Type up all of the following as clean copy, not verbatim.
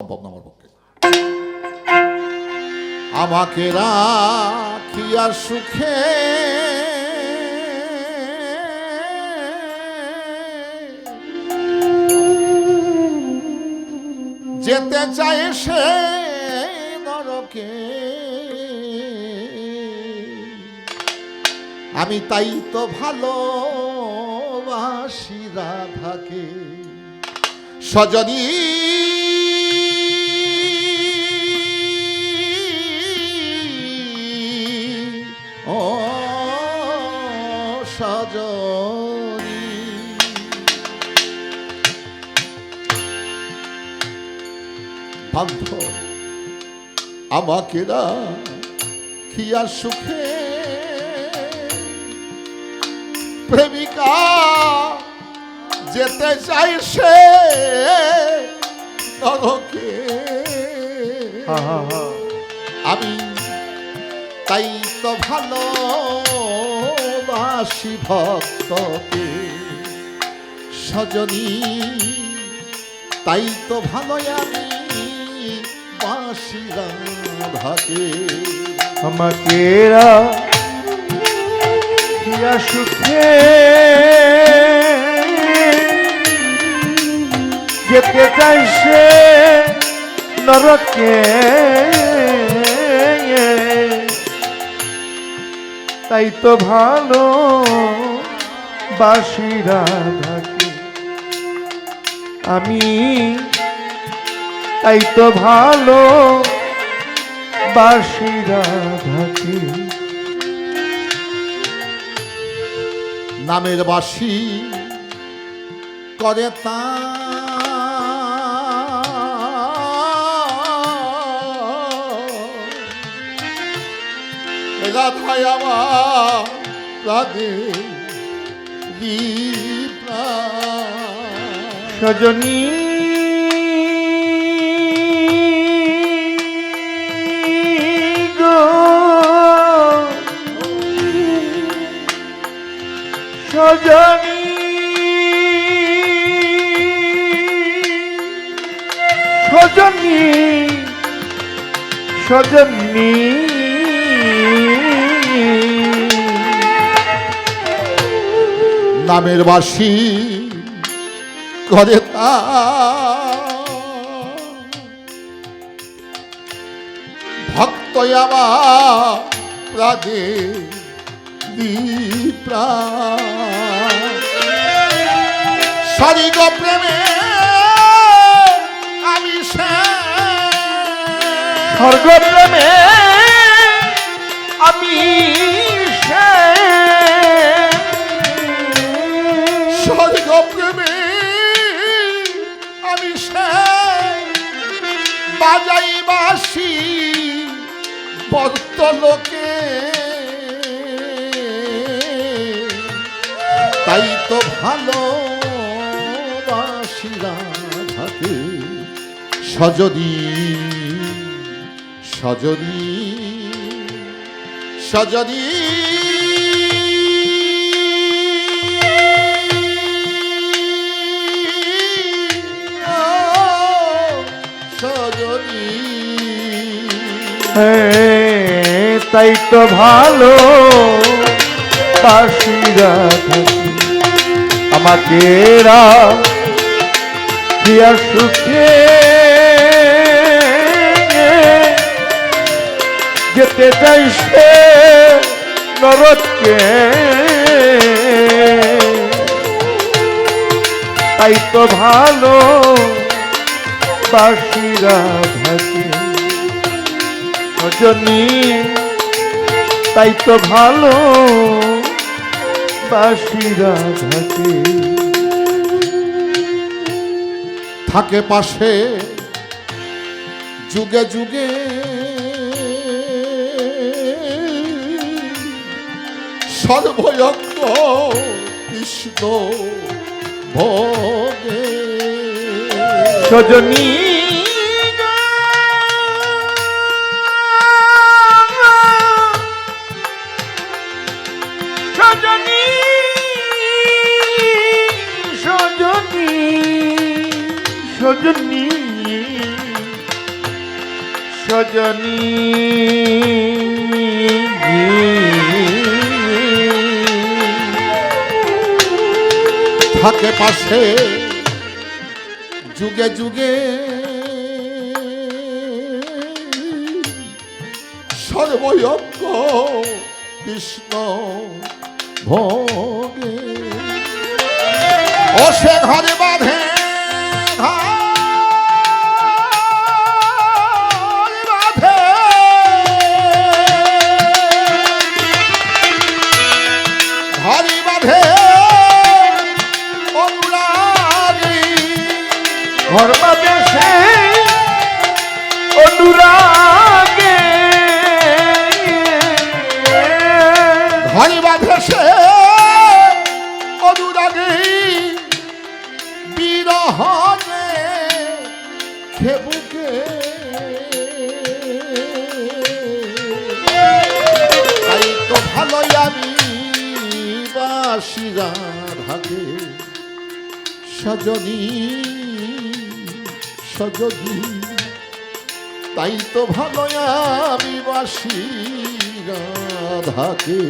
সম্ভব না আমার পক্ষে। আমাকে রাখিয়া সুখে যেতে চায় সে নরকে, আমি তাই তো ভালোবাসি রাধাকে। সজনী ও সজনী, বান্ধব আমাকে রাখিয়া সুখে প্রেমিকা যেতে চাই সে নরকে, আমি তাই তো ভালোবাসি ভক্তকে। সজনী তাই তো ভালো আমি বাসি রাধাকে। আমাকে রাখিয়া সুখে যেতে চাই সে নরকে, তাই তো ভালো বাসি রাধাকে। আমি তাই তো ভালো বাসি রাধাকে। নামের বাসি করে তা রাধায় আমার রাধে সজনী গো, সজনী সজনী সজনী নামের বাসি করে তা ভক্ত আমার রাধে সারি গো প্রেমে আমি স্বর্গ প্রেমে আমি স্বর্গ প্রেমে আমি বাজাই বাসি ভক্ত লোকে, তাই তো ভালোবাসি রাধাকে। সজনী সজনী সজনী সজনী, তাই তো ভালো বাসি রাধাকে। আমাকে রাখিয়া সুখে যেতে চাই সে নরকে, তাই তো ভালো বাসি রাধাকে। সজনী তাই তো ভালো বাসি রাধাকে। থাকে পাশে যুগে যুগে সর্বয়জ্ঞ কৃষ্ণ ভোগে। সজনী সজনী সজনী সজনী সজনী থাকে পাশে যুগে যুগে সর্বয়জ্ঞ কৃষ্ণ ভোগে ও সে ঘরে বাঁধে ঘরে বাঁধে অনুরাগী ঘর বাঁধে সে অনুরাগে ঘরে বাঁধে সে অনুরাগী বিরহনে খেবুকে তাই তো ভালোই আমি বাসি রাধাকে সজনী সজনী তাই তো ভালোই আমি বাসি রাধাকে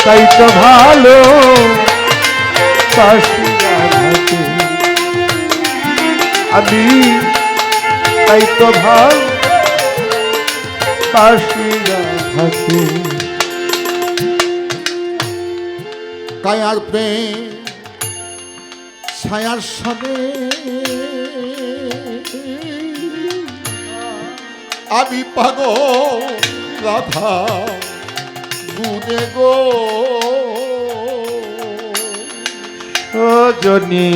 তাই তো ভালো বাসি রাধাকে আমি তাই তো ভালো বাসি রাধাকে কায়ার প্রেম ছায়ার সনে আমি পাগল রাধা গুনে গো সজনী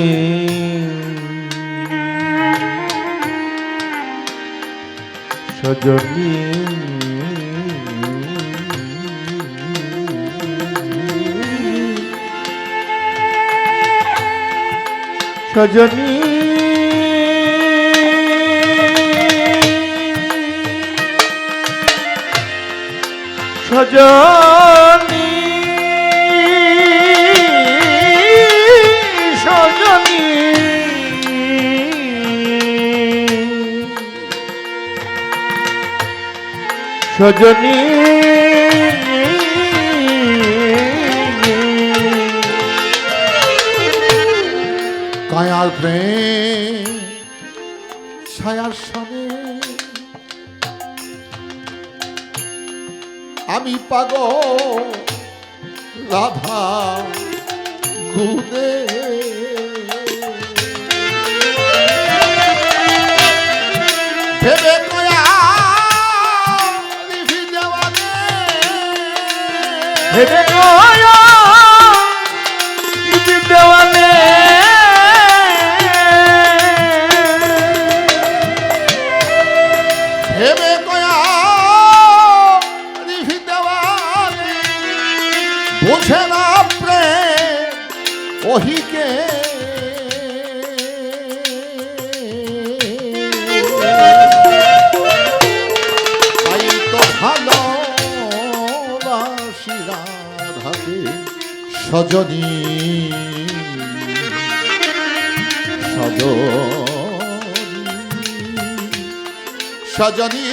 সজনী সজনী সজনী সজনী সজনী কায়ার প্রেম ছায়ার সনে আমি পাগল রাধা গুনে ভেবে কয়া লিখি দেওয়ানে ভেবে গয়া দেওয়ানে ভেবে কয়া লিখি দেওয়ানে বুঝে না প্রেম ওহিকে তাই তো ভালো বাসি রাধাকে সজনী সজনী সজনী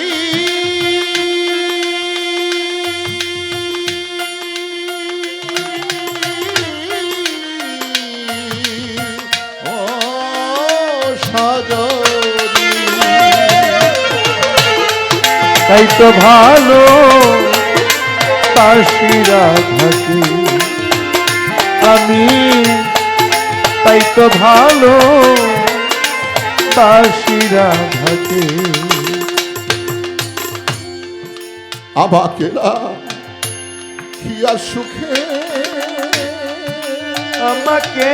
ও সজনী তাই তো ভালো বাসি রাধাকে আমি তাই তো ভালো বাসি রাধাকে আমাকে না হিয়া সুখে আমাকে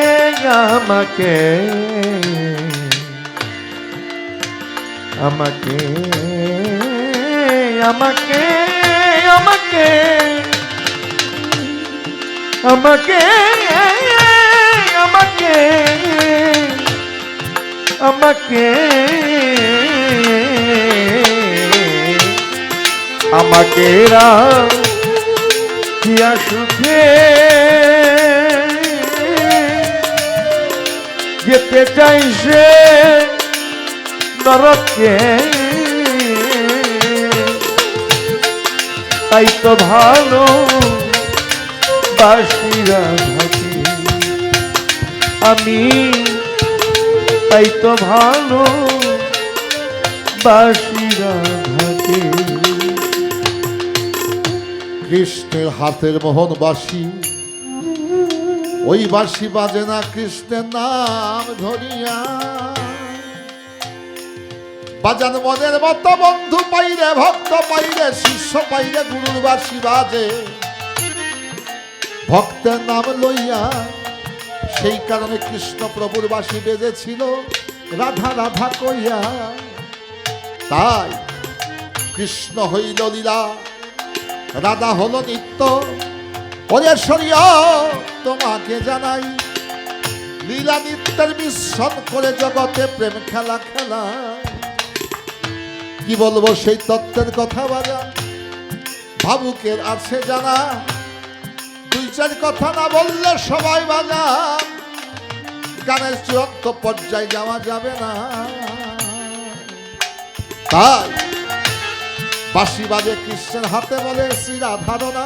আমাকে আমাকে আমাকে আমাকে আমাকে আমাকে আমাকে আমাকে রাখিয়া সুখে যেতে চাই সে নরকে তাই তো ভালো বাসি রাধাকে আমি তাই তো ভালো বাসি রাধাকে কৃষ্ণের হাতের মোহন বাসি ওই বাসি বাজে না কৃষ্ণের নাম ধরিয়া বাজান মনের মতো বন্ধু পাইলে ভক্ত পাইলে শিষ্য পাইলে গুরুর বাসি বাজে ভক্তের নাম লইয়া সেই কারণে কৃষ্ণ প্রভুর বাসি বেজেছিল রাধা রাধা কইয়া তাই কৃষ্ণ হইল লীলা রাধা হলো নিত্য ওরে শরীয় তোমাকে জানাই লীলা নিত্যের মিশ্রণ করে জগতে প্রেম খেলা খেলা কি বলবো সেই তত্ত্বের কথা বাজা ভাবুকের আছে জানা দুই চার কথা না বললে সবাই বাজা গানের চূড়ান্ত পর্যায়ে যাওয়া যাবে না তাই বাঁশি বাজে কৃষ্ণের হাতে বলে শ্রী রাধারণা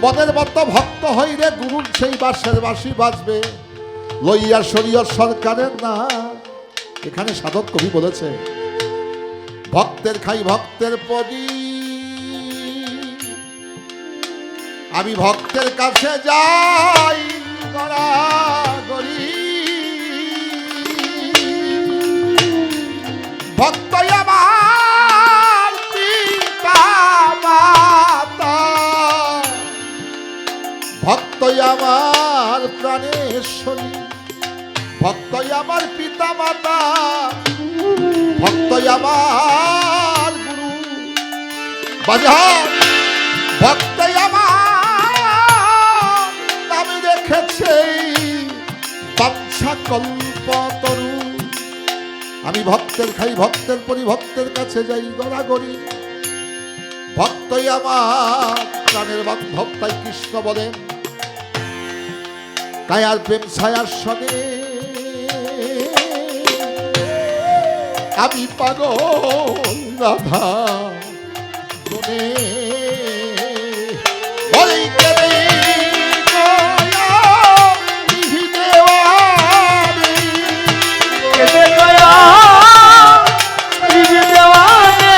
মনের মতো ভক্ত হইলে গুরুর সেই বাঁশের বাঁশি বাজবে লইয়া শরীয়ত সরকারের না এখানে সাধক কবি বলেছে ভক্তের খাই ভক্তের পদি আমি ভক্তের কাছে যাই গড়াগড়ি ভক্ত আমার পিতা মাতা ভক্ত আমার প্রাণেশ্বরী ভক্ত আমার পিতা মাতা ভক্ত আমার গুরু বাজার ভক্ত আমার নামে রেখেছে বাঞ্ছা কল্পতরু আমি ভক্তের খাই ভক্তের পরি ভক্তের কাছে যাই গড়াগড়ি ভক্তই আমার প্রাণের বান্ধব তাই কৃষ্ণ বলেন কায়ার প্রেম ছায়ার সনে আমি পাগল রাধা গুনে ওই কেবি গয়া বিহি দেওয়ানি কেটে গয়া বিহি দেওয়ানে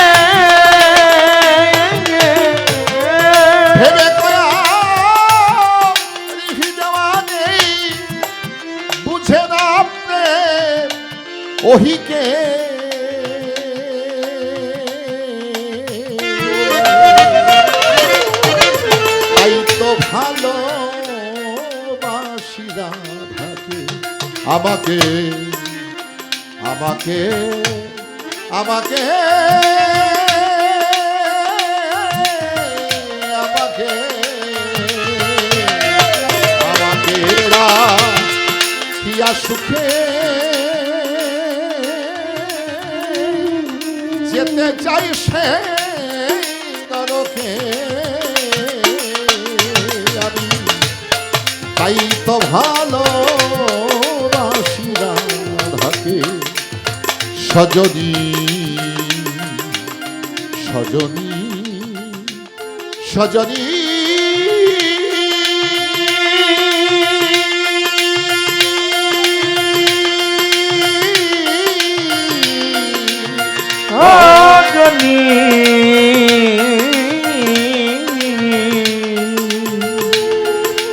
ভেবে গয়া বিহি দেওয়ানি বুঝে না আপনি ওহিকে ভালো বাসি রাধাকে আমাকে আমাকে আমাকে আমাকে আমাকে রাখিয়া সুখে যেতে চাই সে নরকে তাই তো ভালো বাসি রাধাকে সজনী সজনী সজনী সজনী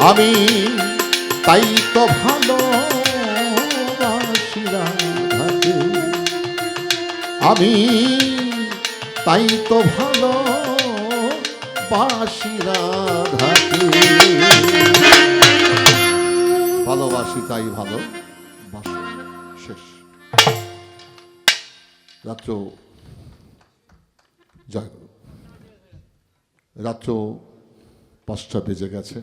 আমি তাই তো ভালো বাসি রাধাকে আমি তাই তো ভালো বাসি রাধাকে, ভালোবাসি তাই ভালো বাসি। শেষ। রাত্র জয় গুরু। রাত্র 5টা বেজে গেছে।